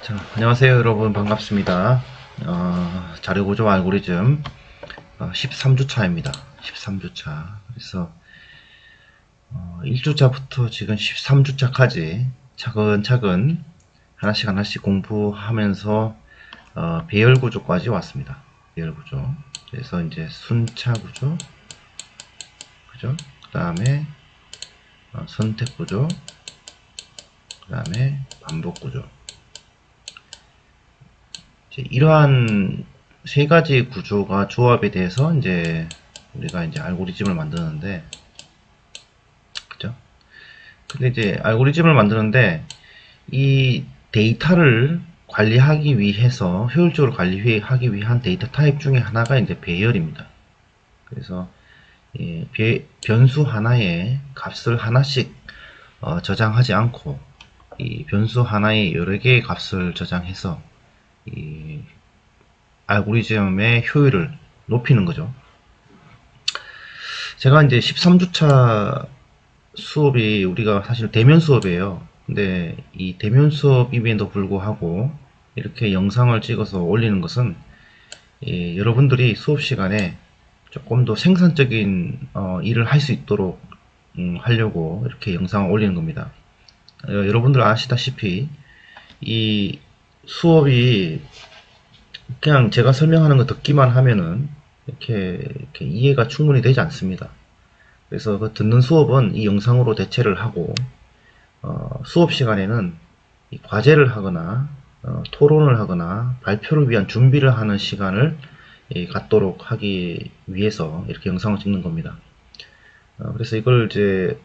자, 안녕하세요 여러분, 반갑습니다. 자료구조 알고리즘 13주차입니다. 13주차. 그래서 1주차부터 지금 13주차까지 차근차근 하나씩 공부하면서 배열구조까지 왔습니다. 배열구조. 그래서 이제 순차구조, 그죠? 그 다음에 선택구조, 그 다음에 반복구조. 이러한 세 가지 구조가 조합이 돼서 이제 우리가 이제 알고리즘을 만드는데, 그죠? 근데 이제 알고리즘을 만드는데 이 데이터를 관리하기 위해서 효율적으로 관리하기 위한 데이터 타입 중에 하나가 이제 배열입니다. 그래서 변수 하나에 값을 하나씩 저장하지 않고 이 변수 하나에 여러 개의 값을 저장해서 이 알고리즘의 효율을 높이는 거죠. 제가 이제 13주차 수업이 우리가 사실 대면 수업이에요. 근데 이 대면 수업임에도 불구하고 이렇게 영상을 찍어서 올리는 것은 여러분들이 수업 시간에 조금 더 생산적인 일을 할 수 있도록 하려고 이렇게 영상을 올리는 겁니다. 여러분들 아시다시피 이 수업이 그냥 제가 설명하는 거 듣기만 하면은 이렇게 이해가 충분히 되지 않습니다. 그래서 그 듣는 수업은 이 영상으로 대체를 하고 수업 시간에는 이 과제를 하거나 토론을 하거나 발표를 위한 준비를 하는 시간을 갖도록 하기 위해서 이렇게 영상을 찍는 겁니다. 그래서 이걸 이제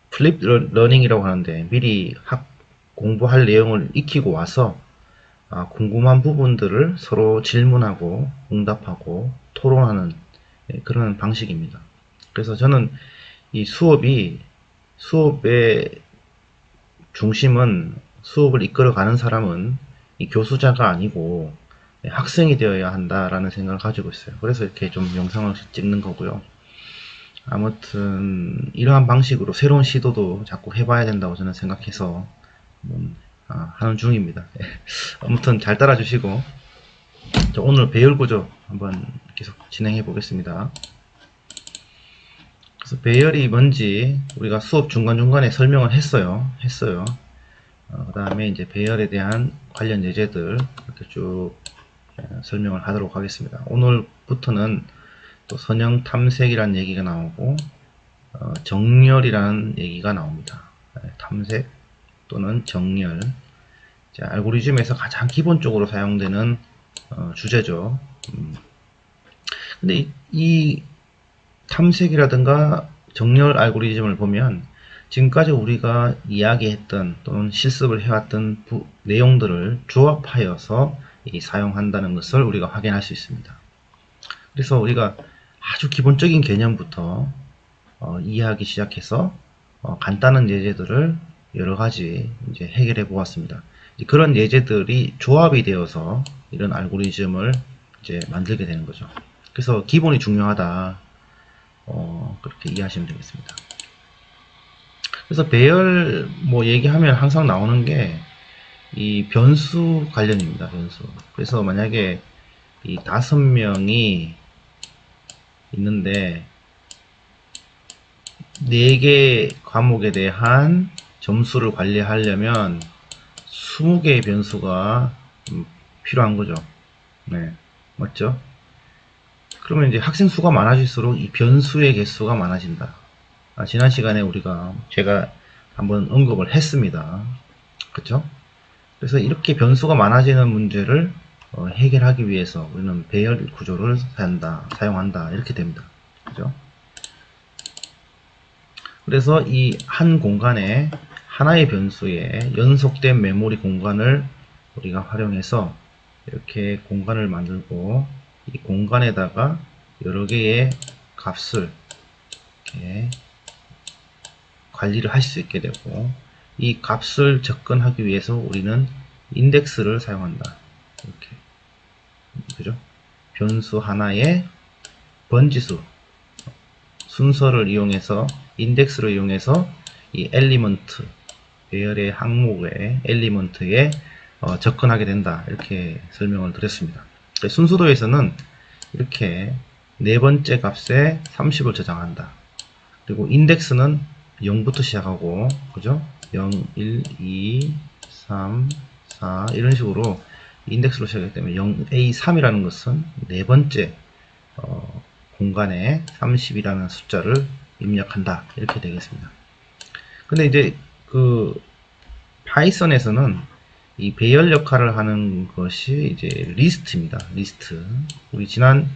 플립 러닝이라고 하는데 미리 공부할 내용을 익히고 와서 궁금한 부분들을 서로 질문하고 응답하고 토론하는 그런 방식입니다. 그래서 저는 이 수업의 중심은, 수업을 이끌어가는 사람은 이 교수자가 아니고 학생이 되어야 한다라는 생각을 가지고 있어요. 그래서 이렇게 좀 영상을 찍는 거고요. 아무튼 이러한 방식으로 새로운 시도도 자꾸 해봐야 된다고 저는 생각해서 하는 중입니다. 아무튼 잘 따라주시고, 오늘 배열구조 한번 계속 진행해 보겠습니다. 그래서 배열이 뭔지 우리가 수업 중간중간에 설명을 했어요. 그 다음에 이제 배열에 대한 관련 예제들 이렇게 쭉 설명을 하도록 하겠습니다. 오늘부터는 또 선형 탐색이라는 얘기가 나오고 정렬이라는 얘기가 나옵니다. 탐색 또는 정렬. 알고리즘에서 가장 기본적으로 사용되는 주제죠. 근데 이 탐색이라든가 정렬 알고리즘을 보면 지금까지 우리가 이야기했던 또는 실습을 해왔던 내용들을 조합하여서 사용한다는 것을 우리가 확인할 수 있습니다. 그래서 우리가 아주 기본적인 개념부터 이해하기 시작해서 간단한 예제들을 여러 가지 이제 해결해 보았습니다. 그런 예제들이 조합이 되어서 이런 알고리즘을 이제 만들게 되는 거죠. 그래서 기본이 중요하다. 그렇게 이해하시면 되겠습니다. 그래서 배열 얘기하면 항상 나오는 게 이 변수 관련입니다. 변수. 그래서 만약에 이 5명이 있는데 4개 과목에 대한 점수를 관리하려면 20개의 변수가 필요한 거죠. 네, 맞죠? 그러면 이제 학생 수가 많아질수록 이 변수의 개수가 많아진다. 지난 시간에 제가 한번 언급을 했습니다. 그쵸? 그래서 이렇게 변수가 많아지는 문제를 해결하기 위해서 우리는 배열 구조를 사용한다. 이렇게 됩니다. 그죠? 그래서 이 한 공간에 하나의 변수에 연속된 메모리 공간을 우리가 활용해서 이렇게 공간을 만들고 이 공간에다가 여러 개의 값을 이렇게 관리를 할 수 있게 되고, 이 값을 접근하기 위해서 우리는 인덱스를 사용한다. 이렇게. 그죠? 변수 하나의 번지수, 순서를 이용해서, 인덱스를 이용해서 이 엘리먼트, 배열의 항목의 엘리먼트의 접근하게 된다. 이렇게 설명을 드렸습니다. 순수도에서는 이렇게 네 번째 값에 30을 저장한다. 그리고 인덱스는 0부터 시작하고, 그죠? 0, 1, 2, 3, 4 이런 식으로 인덱스로 시작하기 때문에 0A3이라는 것은 네 번째 공간에 30이라는 숫자를 입력한다. 이렇게 되겠습니다. 근데 이제 그 파이썬에서는 이 배열 역할을 하는 것이 이제 리스트입니다. 리스트. 우리 지난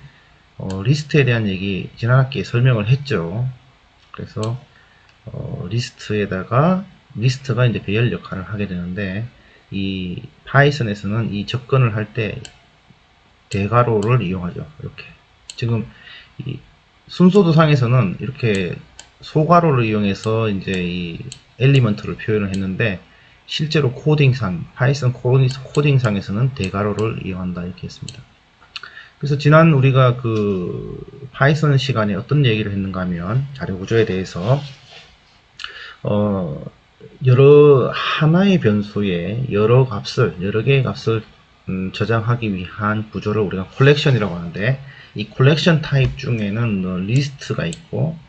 리스트에 대한 얘기 지난 학기에 설명을 했죠. 그래서 리스트가 이제 배열 역할을 하게 되는데 이 파이썬에서는 이 접근을 할 때 대괄호를 이용하죠. 이렇게 지금 이 순서도상에서는 이렇게 소괄호를 이용해서 이제 이 엘리먼트를 표현을 했는데 실제로 파이썬 코딩상에서는 대괄호를 이용한다 이렇게 했습니다. 그래서 지난 우리가 그 파이썬 시간에 어떤 얘기를 했는가 하면 자료 구조에 대해서 하나의 변수에 여러 개의 값을 저장하기 위한 구조를 우리가 콜렉션이라고 하는데 이 콜렉션 타입 중에는 리스트가 있고,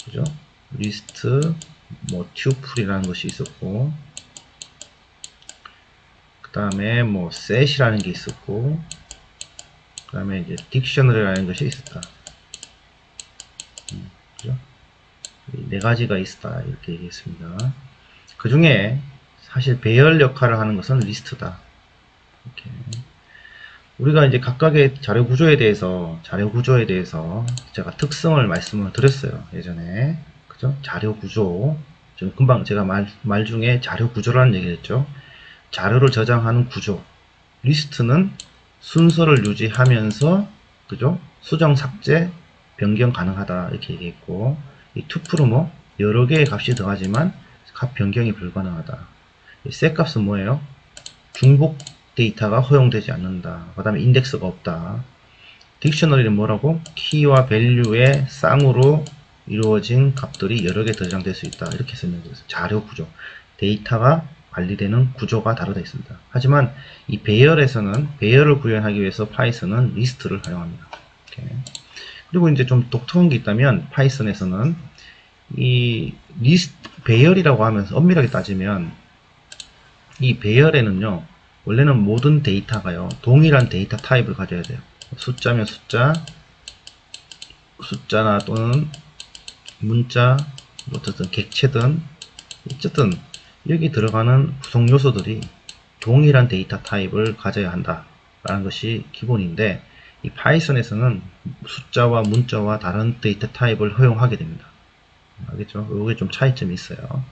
그죠? 리스트, 뭐 튜플이라는 것이 있었고, 그 다음에 뭐 셋이라는 게 있었고, 그 다음에 이제 딕셔너리라는 것이 있었다. 그죠? 네 가지가 있다 이렇게 얘기했습니다. 그 중에 사실 배열 역할을 하는 것은 리스트다. 이렇게. 우리가 이제 각각의 자료 구조에 대해서 제가 특성을 말씀을 드렸어요. 예전에. 그죠? 자료 구조. 지금 금방 제가 말 중에 자료 구조라는 얘기를 했죠. 자료를 저장하는 구조. 리스트는 순서를 유지하면서, 그죠? 수정, 삭제, 변경 가능하다. 이렇게 얘기했고, 이 투플은 뭐, 여러 개의 값이 들어가지만, 값 변경이 불가능하다. 이 셋 값은 뭐예요? 중복 데이터가 허용되지 않는다. 그 다음에 인덱스가 없다. 딕셔너리는 뭐라고? 키와 밸류의 쌍으로 이루어진 값들이 여러 개 저장될 수 있다. 이렇게 설명드렸어요. 자료 구조. 데이터가 관리되는 구조가 다르다 있습니다. 하지만 이 배열을 구현하기 위해서 파이썬은 리스트를 사용합니다. 이렇게. 그리고 이제 좀 독특한 게 있다면 파이썬에서는 이 배열이라고 하면서 엄밀하게 따지면 이 배열에는요, 원래는 모든 데이터가요, 동일한 데이터 타입을 가져야 돼요. 숫자면 숫자나 또는 문자, 어쨌든 객체든, 어쨌든 여기 들어가는 구성 요소들이 동일한 데이터 타입을 가져야 한다라는 것이 기본인데, 이 파이썬에서는 숫자와 문자와 다른 데이터 타입을 허용하게 됩니다. 알겠죠? 이게 좀 차이점이 있어요.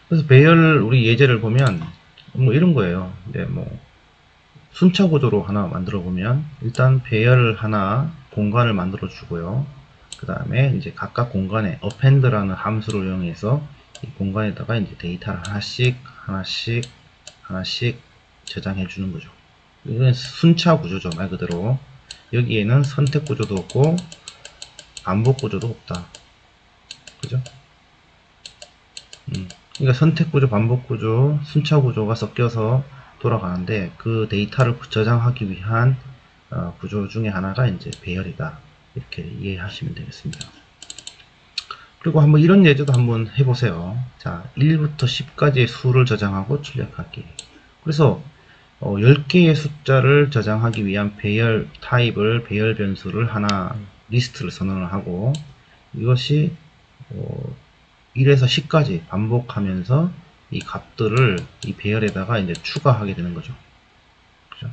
그래서 배열 우리 예제를 보면 뭐 이런 거예요. 이제 뭐 순차 구조로 하나 만들어 보면 일단 배열을 하나 공간을 만들어 주고요. 그 다음에 이제 각각 공간에 append라는 함수를 이용해서 이 공간에다가 이제 데이터를 하나씩 저장해 주는 거죠. 이건 순차 구조죠. 말 그대로 여기에는 선택 구조도 없고 반복 구조도 없다. 그죠? 그러니까 선택 구조, 반복 구조, 순차 구조가 섞여서 돌아가는데 그 데이터를 저장하기 위한 구조 중에 하나가 이제 배열이다. 이렇게 이해하시면 되겠습니다. 그리고 한번 이런 예제도 한번 해보세요. 자, 1부터 10까지의 수를 저장하고 출력하기. 그래서 10개의 숫자를 저장하기 위한 배열 변수를 하나 리스트를 선언을 하고 이것이 1에서 10까지 반복하면서 이 값들을 이 배열에다가 이제 추가하게 되는 거죠. 그죠?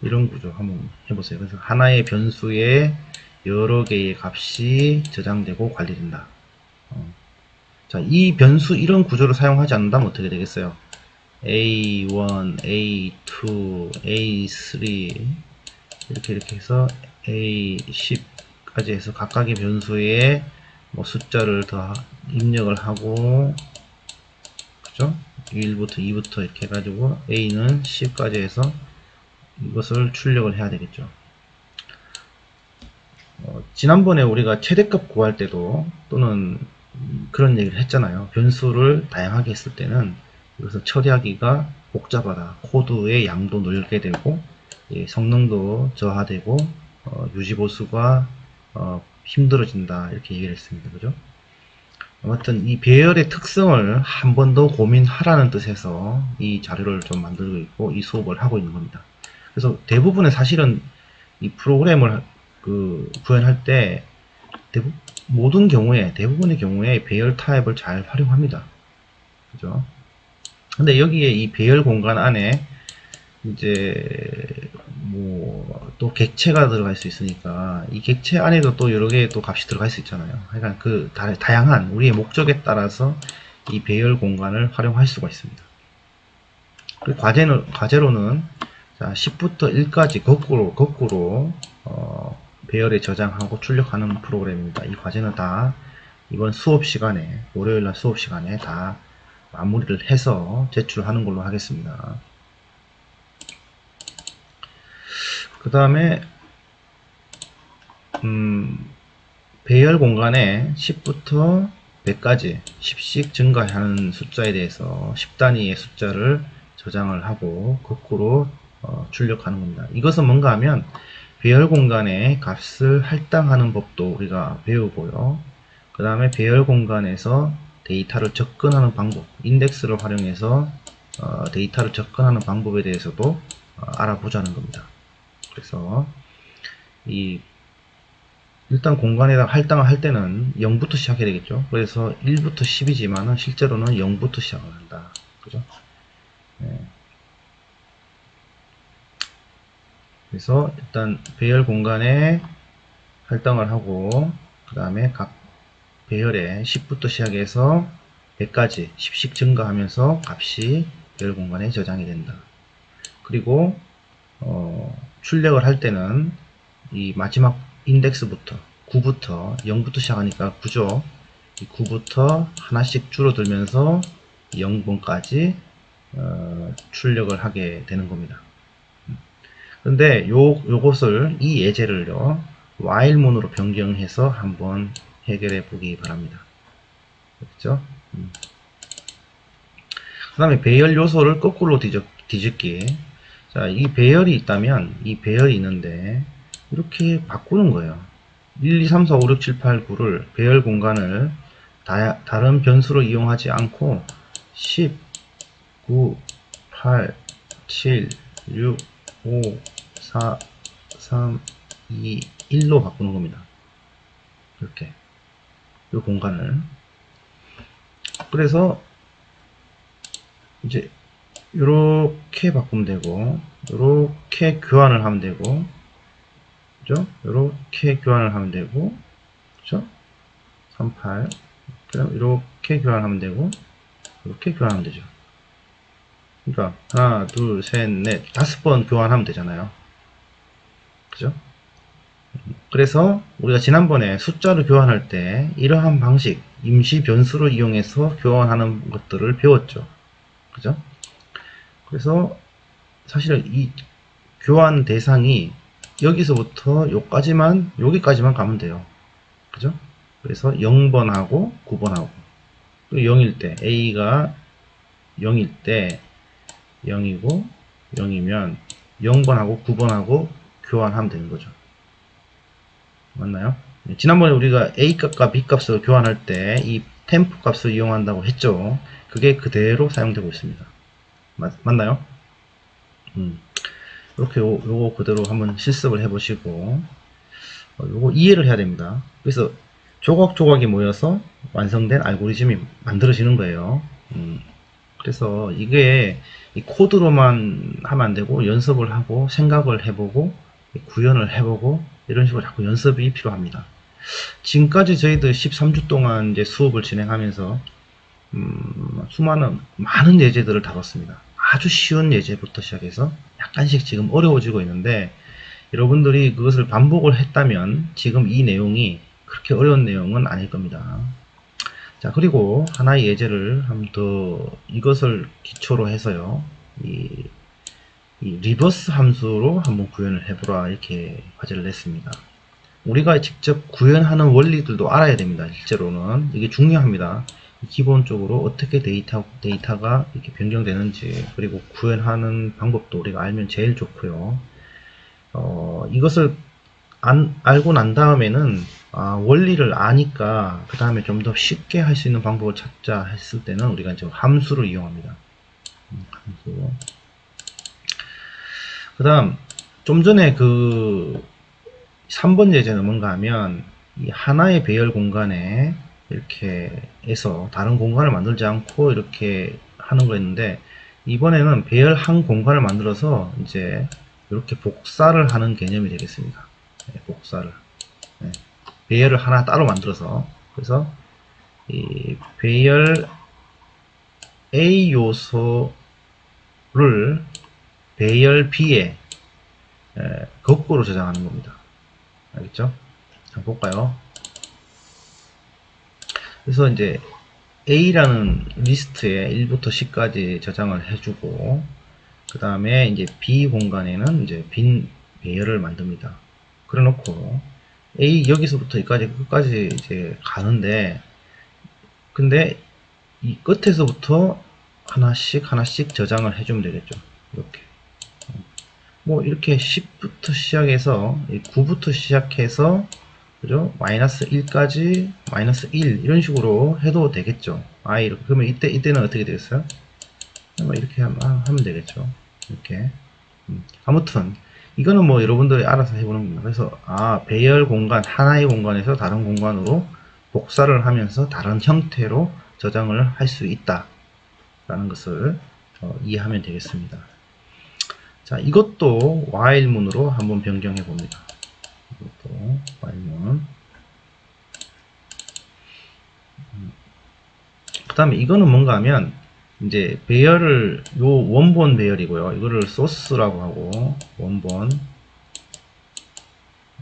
이런 구조 한번 해보세요. 그래서 하나의 변수에 여러 개의 값이 저장되고 관리된다. 자, 이 변수 이런 구조를 사용하지 않는다면 어떻게 되겠어요? A1, A2, A3 이렇게 해서 A10까지 해서 각각의 변수에 뭐 숫자를 더 입력을 하고, 그죠? 1부터 2부터 이렇게 해가지고 A는 10까지 해서 이것을 출력을 해야 되겠죠. 지난번에 우리가 최대값 구할 때도 또는 그런 얘기를 했잖아요. 변수를 다양하게 했을 때는 이것을 처리하기가 복잡하다. 코드의 양도 늘게 되고 성능도 저하되고 유지보수가 힘들어진다. 이렇게 얘기를 했습니다. 그죠? 아무튼 이 배열의 특성을 한 번 더 고민하라는 뜻에서 이 자료를 좀 만들고 있고 이 수업을 하고 있는 겁니다. 그래서 대부분의 사실은 이 프로그램을 구현할 때 대부분의 경우에 배열 타입을 잘 활용합니다. 그죠? 근데 여기에 이 배열 공간 안에 이제 뭐 또 객체가 들어갈 수 있으니까 이 객체 안에도 또 여러 개의 또 값이 들어갈 수 있잖아요. 그러니까 그 다양한 우리의 목적에 따라서 이 배열 공간을 활용할 수가 있습니다. 그리고 과제로는 자, 10부터 1까지 거꾸로 배열에 저장하고 출력하는 프로그램입니다. 이 과제는 다 이번 수업 시간에 월요일날 수업 시간에 다 마무리를 해서 제출하는 걸로 하겠습니다. 그 다음에 배열 공간에 10부터 100까지 10씩 증가하는 숫자에 대해서 10단위의 숫자를 저장을 하고 거꾸로 출력하는 겁니다. 이것은 뭔가 하면 배열 공간에 값을 할당하는 법도 우리가 배우고요. 그 다음에 배열 공간에서 데이터를 접근하는 방법, 인덱스를 활용해서 데이터를 접근하는 방법에 대해서도 알아보자는 겁니다. 그래서 일단 공간에다가 할당을 할 때는 0부터 시작해야 되겠죠. 그래서 1부터 10이지만은 실제로는 0부터 시작을 한다. 그죠? 네. 그래서 일단 배열 공간에 할당을 하고 그 다음에 각 배열에 10부터 시작해서 100까지 10씩 증가하면서 값이 배열 공간에 저장이 된다. 그리고 출력을 할 때는 이 마지막 인덱스부터 9부터 0부터 시작하니까 9죠. 이 9부터 하나씩 줄어들면서 0번까지 출력을 하게 되는 겁니다. 근데 요것을 이 예제를요 while문으로 변경해서 한번 해결해 보기 바랍니다. 그렇죠? 그 다음에 배열 요소를 거꾸로 뒤집기. 자, 이 배열이 있다면 이 배열이 있는데 이렇게 바꾸는 거예요. 1, 2, 3, 4, 5, 6, 7, 8, 9를 배열 공간을 다른 변수로 이용하지 않고 10, 9, 8, 7, 6, 5, 4, 3, 2, 1로 바꾸는 겁니다. 이렇게 이 공간을. 그래서 이제 이렇게 바꾸면 되고 이렇게 교환을 하면 되고 그죠? 이렇게 교환을 하면 되고 그죠? 38 이렇게 교환하면 되고 이렇게 교환하면 되죠. 그러니까 하나 둘 셋 넷 5번 교환하면 되잖아요. 그죠? 그래서 우리가 지난번에 숫자를 교환할 때 이러한 방식 임시 변수를 이용해서 교환하는 것들을 배웠죠. 그죠? 그래서 사실은 이 교환 대상이 여기서부터 여기까지만 가면 돼요. 그죠? 그래서 0번하고 9번하고 0일 때 A가 0일 때 0이고 0이면 0번하고 9번하고 교환하면 되는 거죠. 맞나요? 지난번에 우리가 A 값과 B 값을 교환할 때 이 템프 값을 이용한다고 했죠. 그게 그대로 사용되고 있습니다. 맞나요? 이렇게 요거 그대로 한번 실습을 해보시고 요거 이해를 해야 됩니다. 그래서 조각조각이 모여서 완성된 알고리즘이 만들어지는 거예요. 그래서 이게 이 코드로만 하면 안 되고 연습을 하고 생각을 해보고 구현을 해보고 이런 식으로 자꾸 연습이 필요합니다. 지금까지 저희들 13주 동안 이제 수업을 진행하면서 많은 예제들을 다뤘습니다. 아주 쉬운 예제부터 시작해서 약간씩 지금 어려워지고 있는데 여러분들이 그것을 반복을 했다면 지금 이 내용이 그렇게 어려운 내용은 아닐 겁니다. 자, 그리고 하나의 예제를 한번 더 이것을 기초로 해서요. 이 리버스 함수로 한번 구현을 해보라 이렇게 과제를 냈습니다. 우리가 직접 구현하는 원리들도 알아야 됩니다. 실제로는 이게 중요합니다. 기본적으로 어떻게 데이터가 이렇게 변경되는지, 그리고 구현하는 방법도 우리가 알면 제일 좋고요. 이것을 알고 난 다음에는 원리를 아니까 그 다음에 좀 더 쉽게 할 수 있는 방법을 찾자 했을 때는 우리가 이제 함수를 이용합니다. 함수. 그 다음 좀 전에 그 3번 예제는 뭔가 하면 이 하나의 배열 공간에 이렇게 해서 다른 공간을 만들지 않고 이렇게 하는 거였는데, 이번에는 배열 한 공간을 만들어서 이제 이렇게 복사를 하는 개념이 되겠습니다. 네, 복사를. 네, 배열을 하나 따로 만들어서, 그래서 이 배열 A 요소를 배열 B에 거꾸로 저장하는 겁니다. 알겠죠? 한번 볼까요? 그래서 이제 A라는 리스트에 1부터 10까지 저장을 해주고, 그 다음에 이제 B 공간에는 이제 빈 배열을 만듭니다. 그래 놓고 A 여기서부터 여기까지 끝까지 이제 가는데, 근데 이 끝에서부터 하나씩 저장을 해주면 되겠죠. 이렇게. 뭐 이렇게 10부터 시작해서 9부터 시작해서 그죠? 마이너스 1까지 마이너스 1 이런 식으로 해도 되겠죠. 이렇게. 그러면 이때는 어떻게 되겠어요? 이렇게 하면 되겠죠. 이렇게. 아무튼 이거는 뭐 여러분들이 알아서 해보는 겁니다. 그래서 배열 공간, 하나의 공간에서 다른 공간으로 복사를 하면서 다른 형태로 저장을 할 수 있다 라는 것을 이해하면 되겠습니다. 자, 이것도 while문으로 한번 변경해 봅니다. 이것도 while문. 그 다음에 이거는 뭔가 하면 이제 배열을 원본 배열이고요. 이거를 소스라고 하고, 원본,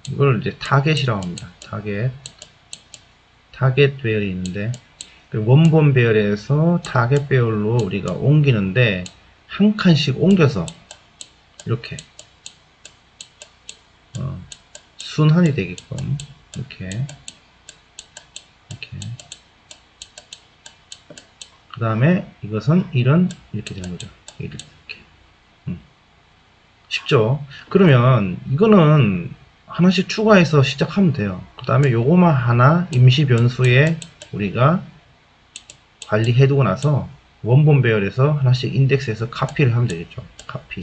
이걸 이제 타겟이라고 합니다. 타겟 배열이 있는데, 원본 배열에서 타겟 배열로 우리가 옮기는데 한 칸씩 옮겨서 이렇게 순환이 되게끔 이렇게 그 다음에 이것은 이렇게 되는 거죠. 이렇게. 쉽죠? 그러면 이거는 하나씩 추가해서 시작하면 돼요. 그 다음에 요거만 하나 임시 변수에 우리가 관리해두고 나서 원본 배열에서 하나씩 인덱스해서 카피를 하면 되겠죠. 카피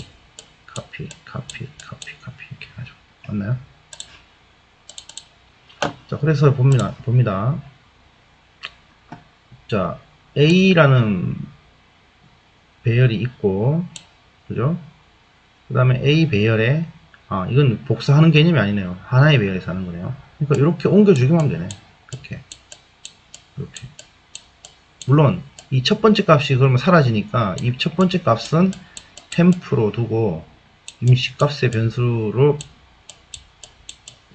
이렇게 하죠. 맞나요? 자, 그래서 봅니다. 자, A라는 배열이 있고, 그죠? 그 다음에 A 배열에, 이건 복사하는 개념이 아니네요. 하나의 배열에서 하는 거네요. 그러니까 이렇게 옮겨주기만 하면 되네. 이렇게. 물론, 이 첫 번째 값이 그러면 사라지니까, 이 첫 번째 값은 템프로 두고, 임시 값의 변수로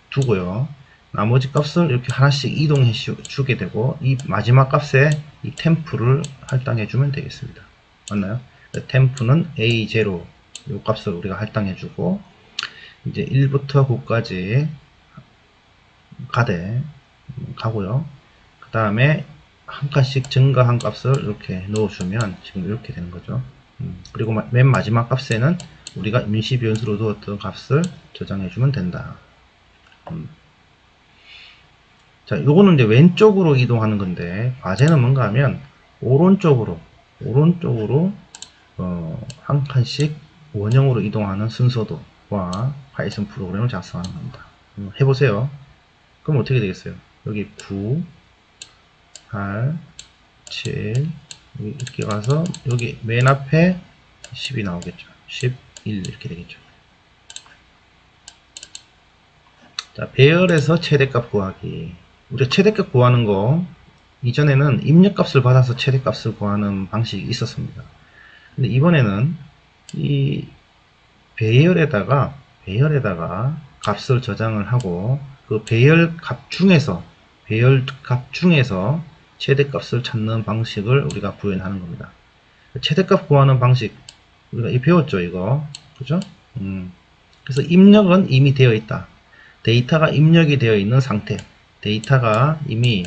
두고요. 나머지 값을 이렇게 하나씩 이동해 주게 되고, 이 마지막 값에 이 템프를 할당해 주면 되겠습니다. 맞나요? 템프는 A0 이 값을 우리가 할당해 주고, 이제 1부터 9까지 가고요. 그 다음에 한 칸씩 증가한 값을 이렇게 넣어주면 지금 이렇게 되는 거죠. 그리고 맨 마지막 값에는 우리가 임시 변수로 두었던 값을 저장해 주면 된다. 자, 요거는 이제 왼쪽으로 이동하는 건데, 과제는 뭔가 하면 오른쪽으로 한 칸씩 원형으로 이동하는 순서도와 파이썬 프로그램을 작성하는 겁니다. 해보세요. 그럼 어떻게 되겠어요? 여기 9, 8, 7 이렇게 가서 여기 맨 앞에 10이 나오겠죠. 11 이렇게 되겠죠. 자, 배열에서 최대값 구하기. 우리가 최대값 구하는 거 이전에는 입력값을 받아서 최대값을 구하는 방식이 있었습니다. 근데 이번에는 이 배열에다가 값을 저장을 하고, 그 배열 값 중에서 최대값을 찾는 방식을 우리가 구현하는 겁니다. 최대값 구하는 방식 우리가 배웠죠, 이거. 그죠? 그래서 입력은 이미 되어 있다. 데이터가 입력이 되어 있는 상태. 데이터가 이미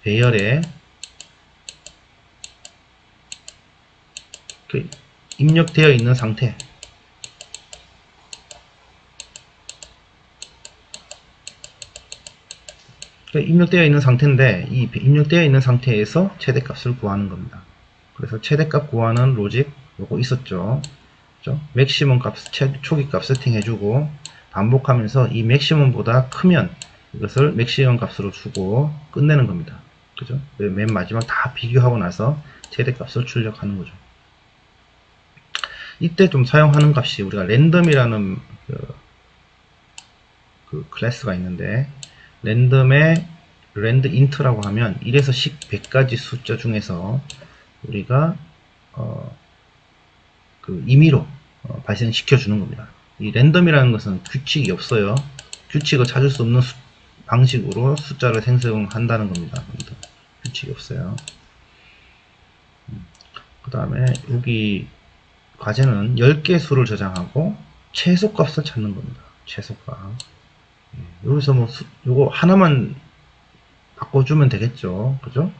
배열에 입력되어 있는 상태. 입력되어 있는 상태인데 이 입력되어 있는 상태에서 최대값을 구하는 겁니다. 그래서 최대값 구하는 로직 요거 있었죠. 그죠? 맥시멈 값, 초기값 세팅해주고 반복하면서 이 맥시멈보다 크면 이것을 맥시멈 값으로 주고 끝내는 겁니다. 그죠? 맨 마지막 다 비교하고 나서 최대값을 출력하는 거죠. 이때 좀 사용하는 값이 우리가 랜덤이라는 그 클래스가 있는데 랜덤의 랜드 인트라고 하면 1에서 10, 100가지 숫자 중에서 우리가 그 임의로 발생시켜 주는 겁니다. 이 랜덤이라는 것은 규칙이 없어요. 규칙을 찾을 수 없는 방식으로 숫자를 생성한다는 겁니다. 규칙이 없어요. 그 다음에 여기 과제는 10개 수를 저장하고 최소값을 찾는 겁니다. 최소값. 여기서 뭐 요거 하나만 바꿔주면 되겠죠. 그죠?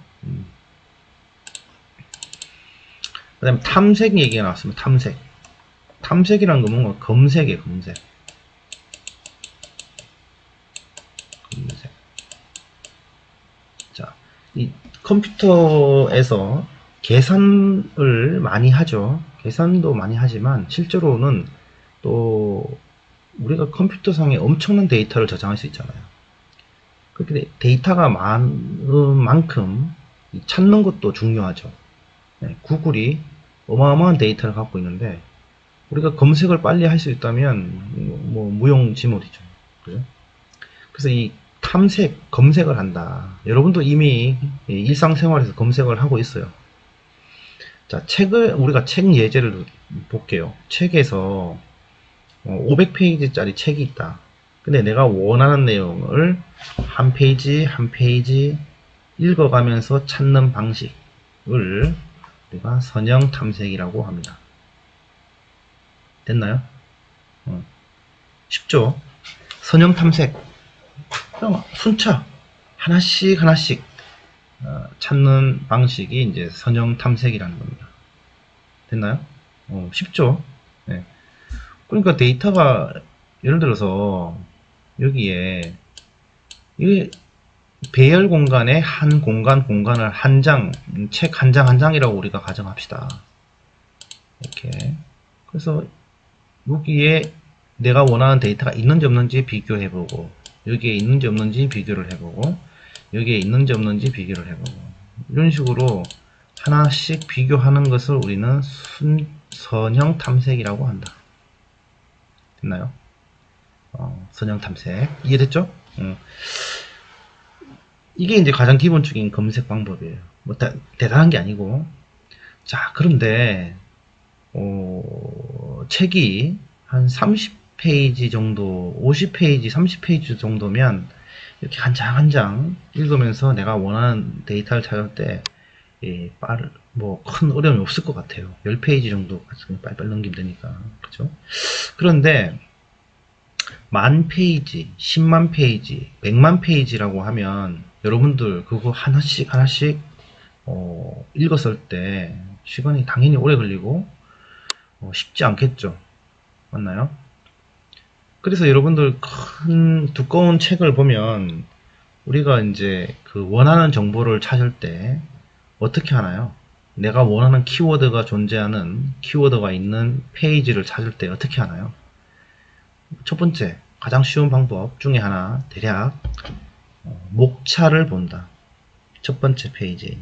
그 다음에 탐색 얘기가 나왔습니다. 탐색이라는 건 뭔가 검색이에요. 검색. 자, 이 컴퓨터에서 계산을 많이 하죠. 계산도 많이 하지만 실제로는 또 우리가 컴퓨터상에 엄청난 데이터를 저장할 수 있잖아요. 그렇게 데이터가 많은 만큼 찾는 것도 중요하죠. 네, 구글이 어마어마한 데이터를 갖고 있는데 우리가 검색을 빨리 할 수 있다면 뭐 무용지물이죠. 그죠? 그래서 이 검색을 한다. 여러분도 이미 일상생활에서 검색을 하고 있어요. 자, 우리가 책 예제를 볼게요. 책에서 500페이지짜리 책이 있다. 근데 내가 원하는 내용을 한 페이지 한 페이지 읽어가면서 찾는 방식을 우리가 선형 탐색이라고 합니다. 됐나요? 쉽죠? 선형 탐색. 그냥 순차 하나씩 찾는 방식이 이제 선형 탐색이라는 겁니다. 됐나요? 쉽죠? 네. 그러니까 데이터가 예를 들어서 여기에 이게 배열 공간에 한 공간을 한 장, 책 한 장 한 장이라고 우리가 가정합시다. 이렇게. 그래서 여기에 내가 원하는 데이터가 있는지 없는지 비교해보고 여기에 있는지 없는지 비교를 해보고 여기에 있는지 없는지 비교를 해보고 이런 식으로 하나씩 비교하는 것을 우리는 선형 탐색이라고 한다. 됐나요? 선형 탐색 이해됐죠? 이게 이제 가장 기본적인 검색 방법이에요. 뭐 대단한 게 아니고. 자, 그런데 책이 한 30페이지 정도, 50페이지, 30페이지 정도면 이렇게 한 장 한 장 읽으면서 내가 원하는 데이터를 찾을 때 뭐 큰 어려움이 없을 것 같아요. 10페이지 정도 빨리빨리 넘기면 되니까. 그죠? 그런데 만 페이지, 10만 페이지, 100만 페이지라고 하면 여러분들 그거 하나씩 읽었을 때 시간이 당연히 오래 걸리고 쉽지 않겠죠. 맞나요? 그래서 여러분들 큰 두꺼운 책을 보면 우리가 이제 그 원하는 정보를 찾을 때 어떻게 하나요? 내가 원하는 키워드가 존재하는 키워드가 있는 페이지를 찾을 때 어떻게 하나요? 첫 번째, 가장 쉬운 방법 중에 하나, 대략 목차를 본다. 첫 번째 페이지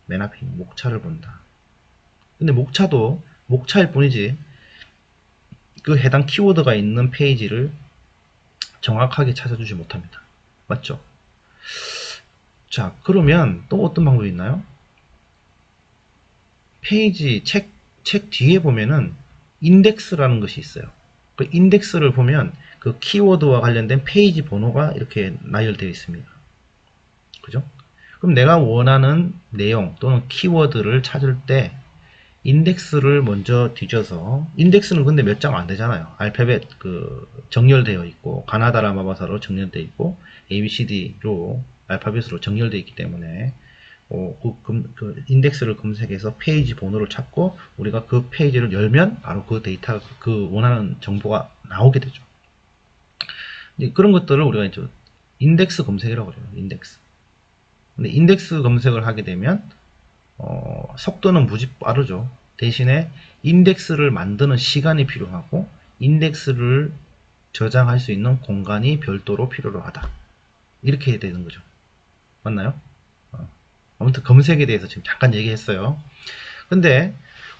맨 앞에 있는 목차를 본다. 근데 목차도 목차일 뿐이지 그 해당 키워드가 있는 페이지를 정확하게 찾아주지 못합니다. 맞죠? 자, 그러면 또 어떤 방법이 있나요? 페이지 책 뒤에 보면은 인덱스라는 것이 있어요. 그 인덱스를 보면 그 키워드와 관련된 페이지 번호가 이렇게 나열되어 있습니다. 그죠? 그럼 내가 원하는 내용 또는 키워드를 찾을 때 인덱스를 먼저 뒤져서, 인덱스는 근데 몇 장 안 되잖아요. 알파벳 정렬되어 있고, 가나다라 마바사로 정렬되어 있고, ABCD로 알파벳으로 정렬되어 있기 때문에 그 인덱스를 검색해서 페이지 번호를 찾고 우리가 그 페이지를 열면 바로 그 데이터, 그 원하는 정보가 나오게 되죠. 그런 것들을 우리가 이제 인덱스 검색이라고 그래요. 인덱스. 근데 인덱스 검색을 하게 되면 속도는 무지 빠르죠. 대신에 인덱스를 만드는 시간이 필요하고 인덱스를 저장할 수 있는 공간이 별도로 필요로 하다. 이렇게 되는 거죠. 맞나요? 아무튼 검색에 대해서 지금 잠깐 얘기했어요. 근데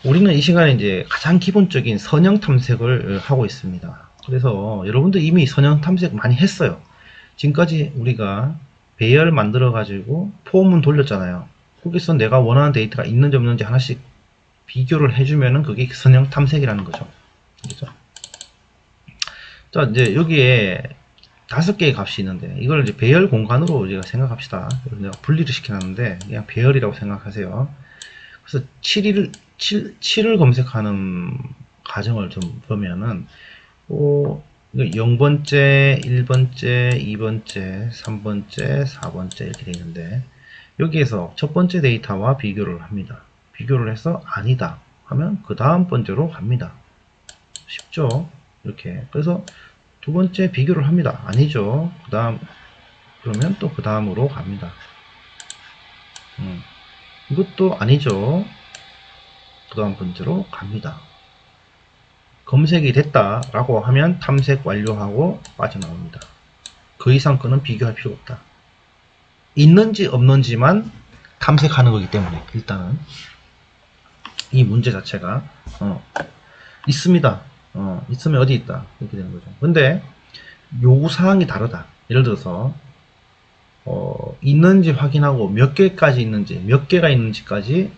우리는 이 시간에 이제 가장 기본적인 선형 탐색을 하고 있습니다. 그래서 여러분들 이미 선형 탐색 많이 했어요. 지금까지 우리가 배열 만들어 가지고 폼은 돌렸잖아요. 거기서 내가 원하는 데이터가 있는지 없는지 하나씩 비교를 해주면은 그게 선형 탐색이라는 거죠. 그렇죠? 자, 이제 여기에 5개의 값이 있는데 이걸 이제 배열 공간으로 우리가 생각합시다. 내가 분리를 시켜놨는데 그냥 배열이라고 생각하세요. 그래서 7을 검색하는 가정을 좀 보면은 0번째, 1번째, 2번째, 3번째, 4번째 이렇게 되어 있는데 여기에서 첫 번째 데이터와 비교를 합니다. 비교를 해서 아니다 하면 그 다음 번째로 갑니다. 쉽죠? 이렇게. 그래서 두 번째 비교를 합니다. 아니죠. 그 다음, 그러면 또 그 다음으로 갑니다. 이것도 아니죠. 그 다음 번째로 갑니다. 검색이 됐다라고 하면 탐색 완료하고 빠져나옵니다. 그 이상 거는 비교할 필요 없다. 있는지 없는지만 탐색하는 거기 때문에 일단은 이 문제 자체가 있습니다. 있으면 어디 있다 이렇게 되는 거죠. 근데 요구사항이 다르다. 예를 들어서 있는지 확인하고 몇 개까지 있는지 몇 개가 있는지까지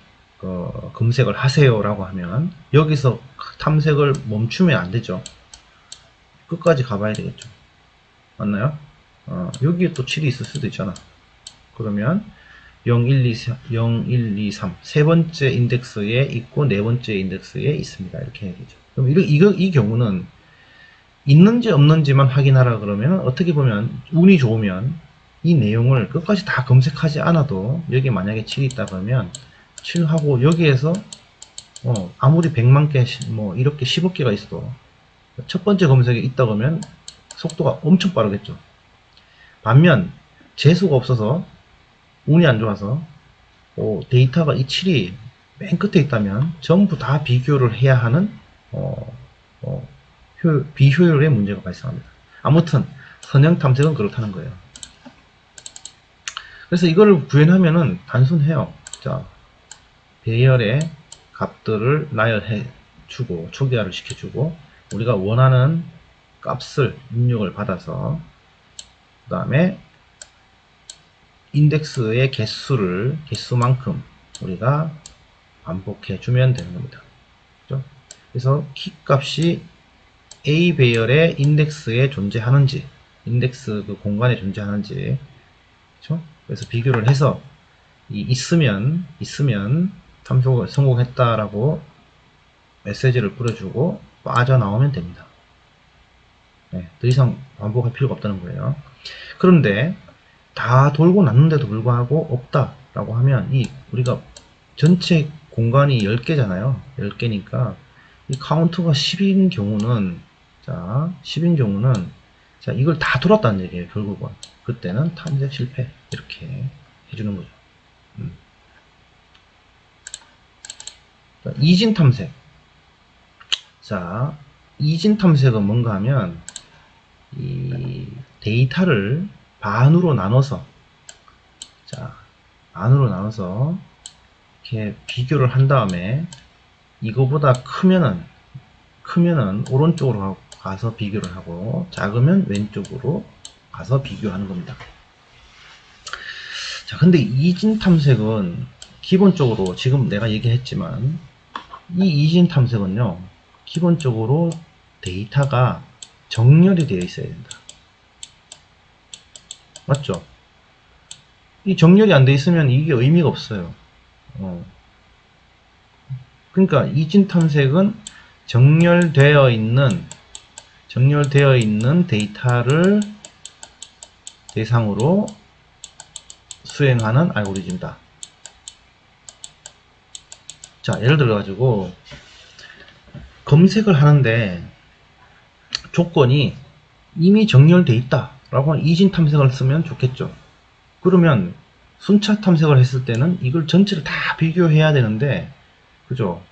검색을 하세요 라고 하면 여기서 탐색을 멈추면 안 되죠. 끝까지 가봐야 되겠죠. 맞나요? 여기에 또 7이 있을 수도 있잖아. 그러면 0, 1, 2, 3, 0, 1, 2, 3 세 번째 인덱스에 있고 네 번째 인덱스에 있습니다. 이렇게 해야 되죠. 그럼 이 경우는 있는지 없는지만 확인하라 그러면 어떻게 보면 운이 좋으면 이 내용을 끝까지 다 검색하지 않아도 여기 만약에 7이 있다 그러면 7하고 여기에서 아무리 100만 개 뭐 이렇게 10억 개가 있어도 첫 번째 검색에 있다 그러면 속도가 엄청 빠르겠죠. 반면 재수가 없어서 운이 안 좋아서 데이터가 이 7이 맨 끝에 있다면 전부 다 비교를 해야 하는 비효율의 문제가 발생합니다. 아무튼 선형 탐색은 그렇다는 거예요. 그래서 이거를 구현하면은 단순해요. 자, 배열의 값들을 나열해 주고 초기화를 시켜주고 우리가 원하는 값을 입력을 받아서 그 다음에 인덱스의 개수만큼 우리가 반복해 주면 되는 겁니다. 그렇죠? 그래서 키 값이 A 배열의 인덱스에 존재하는지 인덱스 그 공간에 존재하는지 그렇죠? 그래서 비교를 해서 있으면 탐색을 성공했다라고 메시지를 뿌려주고 빠져나오면 됩니다. 네, 더 이상 반복할 필요가 없다는 거예요. 그런데 다 돌고 났는데도 불구하고 없다라고 하면 우리가 전체 공간이 10개잖아요. 10개니까 이 카운트가 10인 경우는 자 이걸 다 돌았다는 얘기예요. 결국은 그때는 탐색 실패 이렇게 해주는 거죠. 자, 이진 탐색. 자, 이진 탐색은 뭔가 하면 이 데이터를 반으로 나눠서 이렇게 비교를 한 다음에 이거보다 크면은 오른쪽으로 가서 비교를 하고 작으면 왼쪽으로 가서 비교하는 겁니다. 자, 근데 이진 탐색은 기본적으로 지금 내가 얘기했지만 이 이진 탐색은요 기본적으로 데이터가 정렬이 되어 있어야 된다. 맞죠? 이 정렬이 안 되어 있으면 이게 의미가 없어요. 그러니까 이진 탐색은 정렬되어 있는 데이터를 대상으로 수행하는 알고리즘이다. 자, 예를 들어 가지고 검색을 하는데 조건이 이미 정렬되어 있다 라고 하는 이진 탐색을 쓰면 좋겠죠. 그러면 순차 탐색을 했을 때는 이걸 전체를 다 비교해야 되는데, 그죠?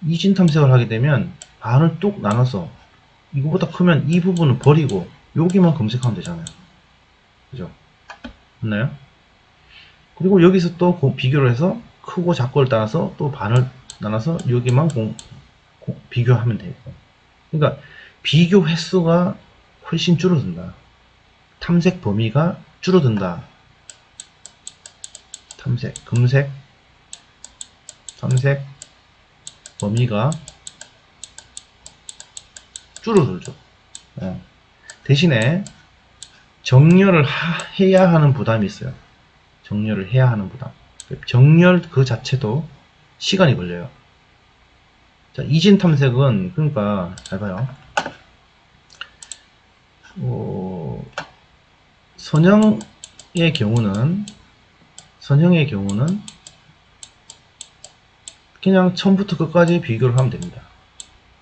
이진 탐색을 하게 되면 반을 뚝 나눠서 이거보다 크면 이 부분을 버리고 여기만 검색하면 되잖아요. 그죠? 맞나요? 그리고 여기서 또 비교를 해서 크고 작고를 따라서 또 반을 나눠서 여기만 비교하면 되고. 그러니까 비교 횟수가 훨씬 줄어든다. 탐색 범위가 줄어든다. 검색, 탐색 범위가 줄어들죠. 대신에 정렬을 해야 하는 부담이 있어요. 정렬을 해야 하는 부담. 정렬 그 자체도 시간이 걸려요. 자, 이진 탐색은, 그러니까 잘 봐요. 선형의 경우는 그냥 처음부터 끝까지 비교를 하면 됩니다.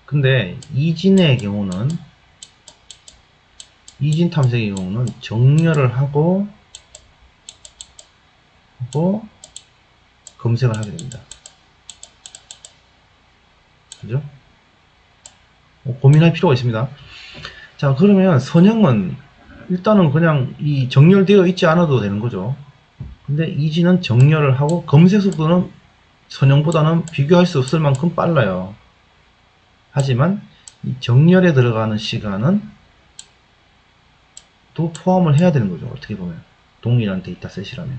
근데 이진 탐색의 경우는 정렬을 하고 검색을 하게 됩니다. 그죠? 고민할 필요가 있습니다. 자, 그러면 선형은 일단은 그냥 이 정렬되어 있지 않아도 되는 거죠. 근데 이진은 정렬을 하고 검색 속도는 선형보다는 비교할 수 없을 만큼 빨라요. 하지만 이 정렬에 들어가는 시간은 또 포함을 해야 되는 거죠. 어떻게 보면 동일한 데이터셋이라면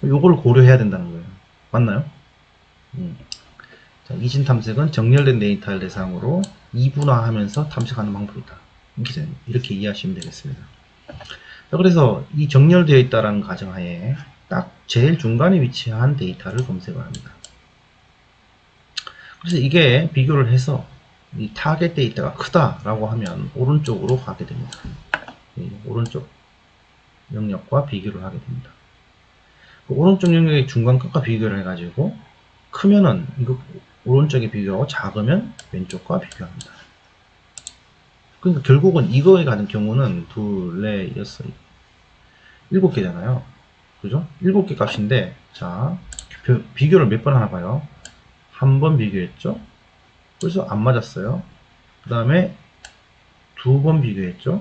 요걸 고려해야 된다는 거예요. 맞나요? 자, 이진 탐색은 정렬된 데이터를 대상으로 이분화하면서 탐색하는 방법이다. 이렇게 이해하시면 되겠습니다. 자, 그래서 이 정렬되어 있다라는 가정하에 딱 제일 중간에 위치한 데이터를 검색을 합니다. 그래서 이게 비교를 해서 이 타겟 데이터가 크다라고 하면 오른쪽으로 가게 됩니다. 오른쪽 영역과 비교를 하게 됩니다. 그 오른쪽 영역의 중간값과 비교를 해가지고 크면은 이거 오른쪽에 비교하고 작으면 왼쪽과 비교합니다. 그러니까 결국은 이거에 가는 경우는 둘, 넷, 여섯, 7개잖아요. 그죠? 7개 값인데, 자, 비교를 몇 번 하나 봐요. 한 번 비교했죠? 그래서 안 맞았어요. 그 다음에 2번 비교했죠?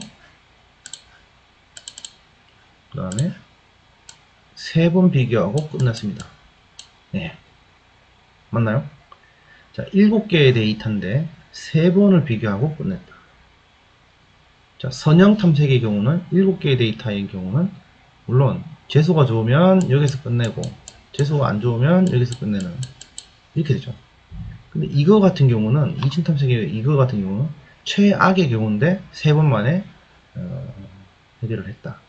그 다음에 3번 비교하고 끝났습니다. 네. 맞나요? 자, 7개의 데이터인데 3번을 비교하고 끝냈다. 자, 선형 탐색의 경우는 7개의 데이터의 경우는 물론 재수가 좋으면 여기서 끝내고 재수가 안 좋으면 여기서 끝내는 이렇게 되죠. 근데 이거 같은 경우는 이진 탐색의 이거 같은 경우는 최악의 경우인데 3번 만에 해결을 했다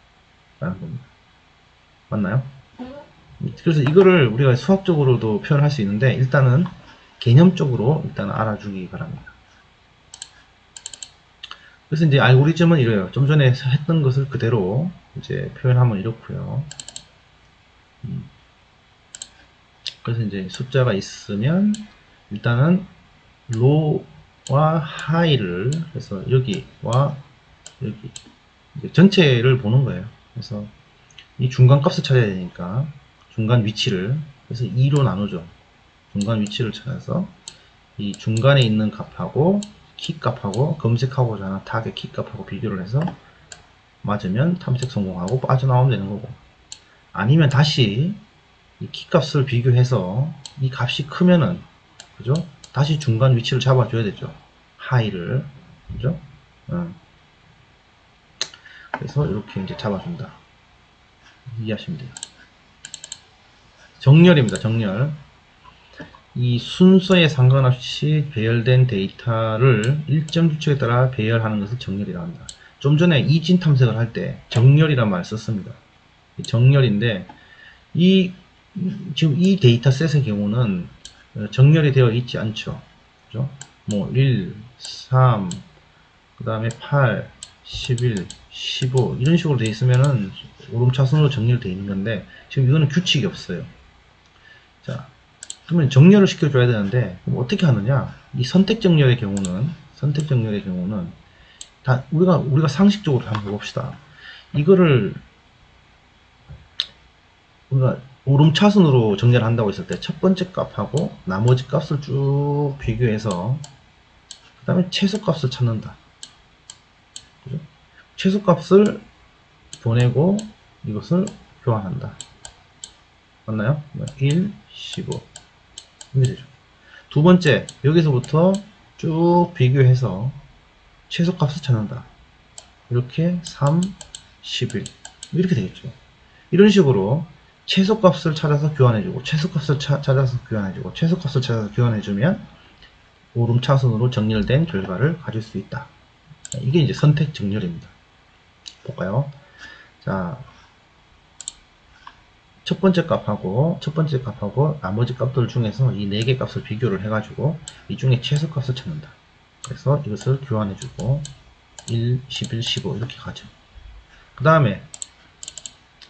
라는 겁니다. 맞나요? 그래서 이거를 우리가 수학적으로도 표현할 수 있는데 일단은 개념적으로 일단 알아주기 바랍니다. 그래서 이제 알고리즘은 이래요. 좀 전에 했던 것을 그대로 이제 표현하면 이렇고요. 그래서 이제 숫자가 있으면 일단은 low와 high를 해서 여기와 여기 전체를 보는 거예요. 그래서 이 중간 값을 찾아야 되니까 중간 위치를 그래서 2로 나누죠. 중간 위치를 찾아서 이 중간에 있는 값하고 키 값하고 검색하고자 하는 타겟 키 값하고 비교를 해서 맞으면 탐색 성공하고 빠져나오면 되는 거고, 아니면 다시 이 키 값을 비교해서 이 값이 크면은 그죠? 다시 중간 위치를 잡아줘야 되죠. 하이를 그죠? 그래서 이렇게 이제 잡아준다. 이해하시면 돼요. 정렬입니다. 정렬. 이 순서에 상관없이 배열된 데이터를 일정 규칙에 따라 배열하는 것을 정렬이라고 합니다. 좀 전에 이진 탐색을 할 때 정렬이란 말을 썼습니다. 정렬인데 지금 이 데이터셋의 경우는 정렬이 되어 있지 않죠. 그죠? 뭐 1, 3, 그 다음에 8, 11, 15 이런 식으로 되어 있으면은 오름차순으로 정렬되어 있는 건데 지금 이거는 규칙이 없어요. 자, 그러면 정렬을 시켜줘야 되는데 그럼 어떻게 하느냐? 이 선택 정렬의 경우는 다 우리가 상식적으로 한번 해봅시다. 이거를 우리가 오름차순으로 정렬 한다고 했을 때 첫 번째 값하고 나머지 값을 쭉 비교해서 그 다음에 최소값을 찾는다. 그죠? 최소값을 보내고 이것을 교환한다. 맞나요? 1, 15 이렇게 되죠. 두 번째, 여기서부터 쭉 비교해서 최소값을 찾는다. 이렇게 3, 11 이렇게 되겠죠. 이런 식으로 최소값을 찾아서 교환해주고 최소값을 찾아서 교환해주고 최소값을 찾아서 교환해주면 오름차순으로 정렬된 결과를 가질 수 있다. 이게 이제 선택 정렬입니다. 볼까요? 자, 첫 번째 값하고 나머지 값들 중에서 이 4개 값을 비교를 해가지고 이 중에 최소값을 찾는다. 그래서 이것을 교환해주고 1, 11, 15 이렇게 가죠. 그 다음에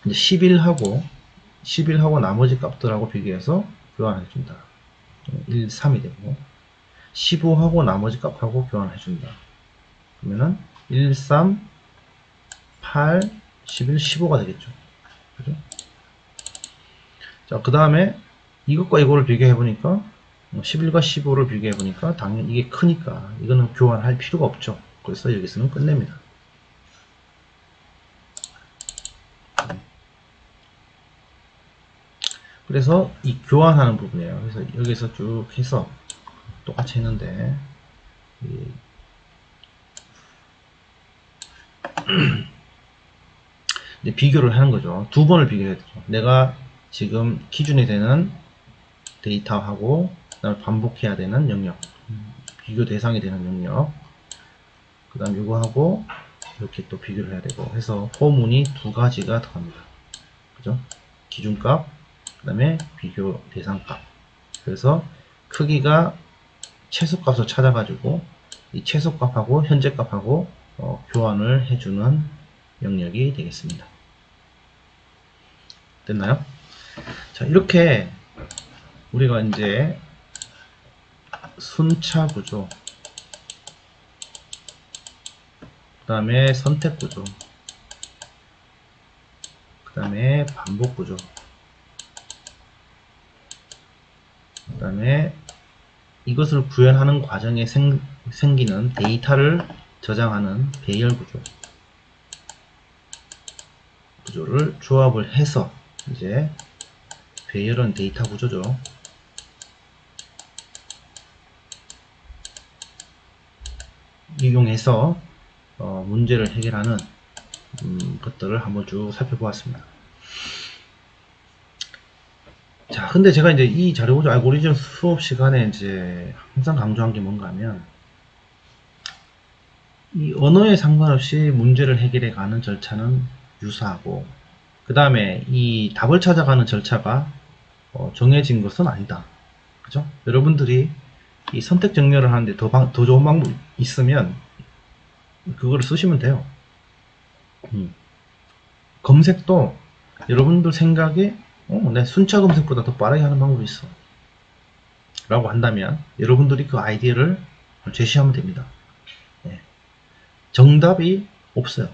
이제 11하고 나머지 값들하고 비교해서 교환해준다. 1, 3이 되고 15하고 나머지 값하고 교환해준다. 그러면은 1, 3, 8, 11, 15가 되겠죠. 그죠? 자, 그 다음에 이것과 이거를 비교해보니까 11과 15를 비교해보니까 당연히 이게 크니까 이거는 교환할 필요가 없죠. 그래서 여기서는 끝냅니다. 그래서 이 교환하는 부분이에요. 그래서 여기서 쭉 해서 똑같이 했는데 이제 비교를 하는 거죠. 두 번을 비교해야 되죠. 내가 지금 기준이 되는 데이터하고 그다음에 반복해야 되는 영역, 비교 대상이 되는 영역, 그 다음 이거하고 이렇게 또 비교를 해야 되고 해서 포문이 두 가지가 들어갑니다. 그죠? 기준값, 그 다음에 비교 대상값. 그래서 크기가 최소값을 찾아가지고 이 최소값하고 현재값하고 교환을 해주는 영역이 되겠습니다. 됐나요? 자, 이렇게 우리가 이제 순차 구조, 그 다음에 선택 구조, 그 다음에 반복 구조, 그 다음에 이것을 구현하는 과정에 생기는 데이터를 저장하는 배열 구조를 조합을 해서 이제 배열은 데이터 구조죠. 이용해서 문제를 해결하는 것들을 한번 쭉 살펴보았습니다. 자, 근데 제가 이제 이 자료구조 알고리즘 수업 시간에 이제 항상 강조한 게 뭔가 하면 이 언어에 상관없이 문제를 해결해 가는 절차는 유사하고 그 다음에 이 답을 찾아가는 절차가 정해진 것은 아니다. 그죠? 여러분들이 이 선택 정렬을 하는데 더 좋은 방법이 있으면 그거를 쓰시면 돼요. 검색도 여러분들 생각에 내 순차 검색보다 더 빠르게 하는 방법이 있어 라고 한다면 여러분들이 그 아이디어를 제시하면 됩니다. 네. 정답이 없어요.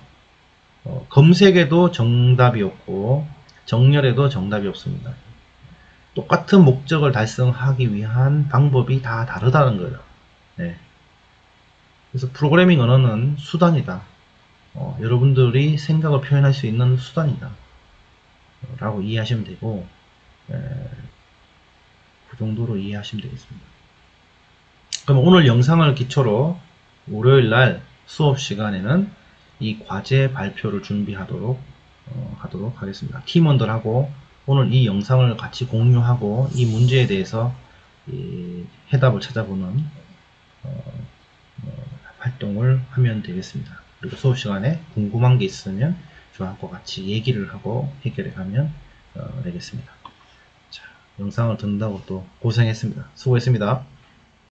검색에도 정답이 없고 정렬에도 정답이 없습니다. 똑같은 목적을 달성하기 위한 방법이 다 다르다는 거예요. 네. 그래서 프로그래밍 언어는 수단이다. 여러분들이 생각을 표현할 수 있는 수단이다. 라고 이해하시면 되고 그 정도로 이해하시면 되겠습니다. 그럼 오늘 영상을 기초로 월요일날 수업 시간에는 이 과제 발표를 준비하도록 하도록 하겠습니다. 팀원들하고 오늘 이 영상을 같이 공유하고 이 문제에 대해서 해답을 찾아보는 활동을 하면 되겠습니다. 그리고 수업 시간에 궁금한 게 있으면 저하고 같이 얘기를 하고 해결해 가면 되겠습니다. 자, 영상을 듣는다고 또 고생했습니다. 수고했습니다.